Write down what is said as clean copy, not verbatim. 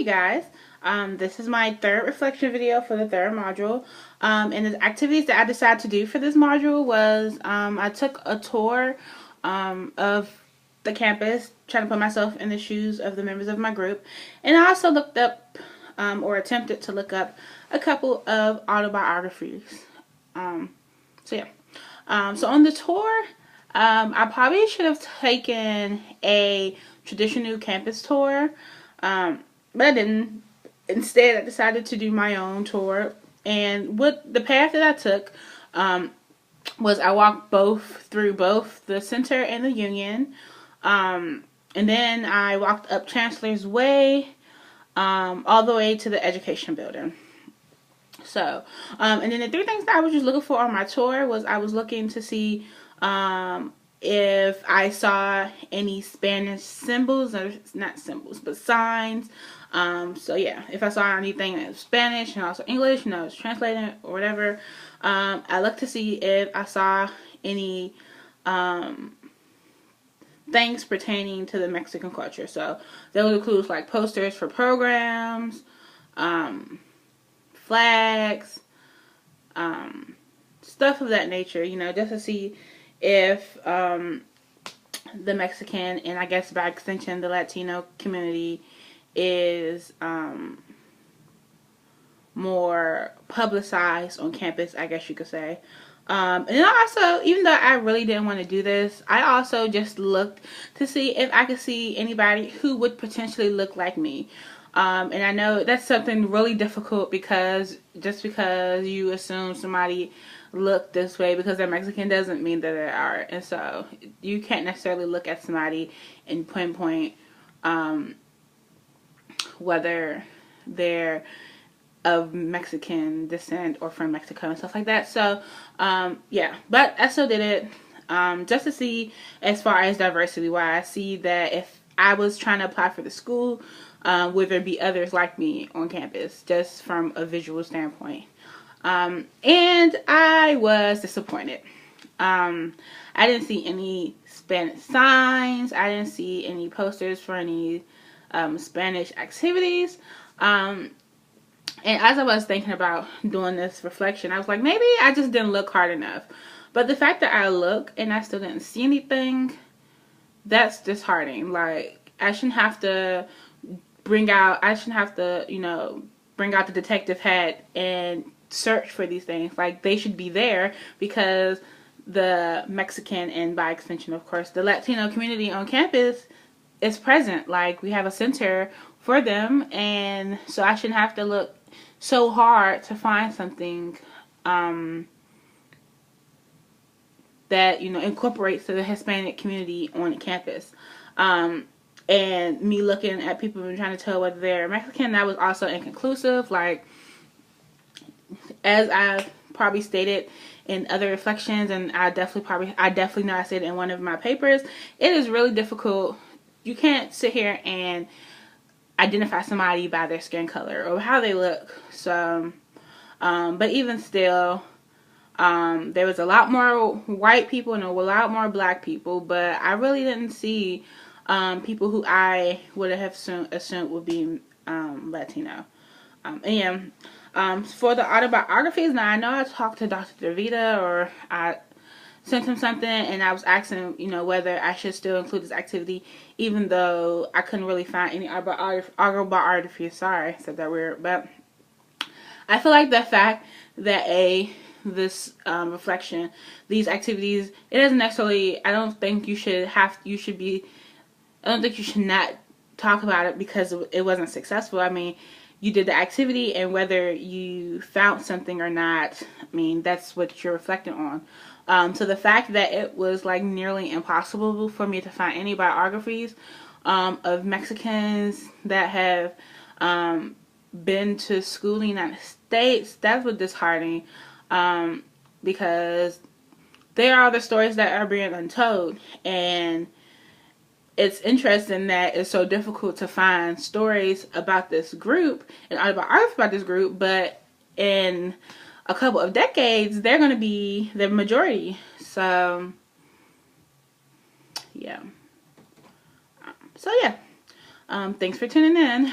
Hey guys, this is my third reflection video for the third module. And the activities that I decided to do for this module was I took a tour of the campus, trying to put myself in the shoes of the members of my group. And I also looked up or attempted to look up a couple of autobiographies. So on the tour, I probably should have taken a traditional campus tour. But I didn't. Instead, I decided to do my own tour. And what the path that I took was I walked through both the center and the Union. And then I walked up Chancellor's Way all the way to the Education Building. So, and then the three things that I was just looking for on my tour was I was looking to see if I saw any Spanish symbols, or not symbols, but signs. So yeah, if I saw anything that was Spanish and also English, and I was translating or whatever, I looked to see if I saw any things pertaining to the Mexican culture. So that would include like posters for programs, flags, stuff of that nature, you know, just to see if the Mexican, and I guess by extension the Latino community, is more publicized on campus, I guess you could say. And then also, even though I really didn't want to do this, I also just looked to see if I could see anybody who would potentially look like me. And I know that's something really difficult, because just because you assume somebody look this way because they're Mexican doesn't mean that they are. And so you can't necessarily look at somebody and pinpoint whether they're of Mexican descent or from Mexico and stuff like that. So yeah, but I still did it just to see, as far as diversity wise, see that if I was trying to apply for the school, would there be others like me on campus, just from a visual standpoint. And I was disappointed. I didn't see any Spanish signs. I didn't see any posters for any Spanish activities. And as I was thinking about doing this reflection, I was like, maybe I just didn't look hard enough. But the fact that I look and I still didn't see anything, that's disheartening. Like, I shouldn't have to bring out the detective hat and search for these things. Like, they should be there because the Mexican, and by extension, of course, the Latino community on campus is present. Like, we have a center for them, and so I shouldn't have to look so hard to find something that, you know, incorporates the Hispanic community on campus. And me looking at people and trying to tell whether they're Mexican, that was also inconclusive. Like, as I've probably stated in other reflections, and I definitely know I said it in one of my papers, it is really difficult. You can't sit here and identify somebody by their skin color or how they look. So, but even still, there was a lot more white people and a lot more black people, but I really didn't see people who I would have assumed would be Latino. For the autobiographies, now I know I talked to Dr. DeVita, or I sent him something, and I was asking, you know, whether I should still include this activity, even though I couldn't really find any autobiography. Sorry, I said that weird, but I feel like the fact that this reflection, these activities, it doesn't necessarily, I don't think you should not talk about it because it wasn't successful. I mean, you did the activity, and whether you found something or not, I mean, that's what you're reflecting on. So the fact that it was like nearly impossible for me to find any biographies of Mexicans that have been to school in the United States, that was disheartening, because there are the stories that are being untold, and it's interesting that it's so difficult to find stories about this group and autobiographies about this group, but in a couple of decades, they're going to be the majority. So, yeah. Thanks for tuning in.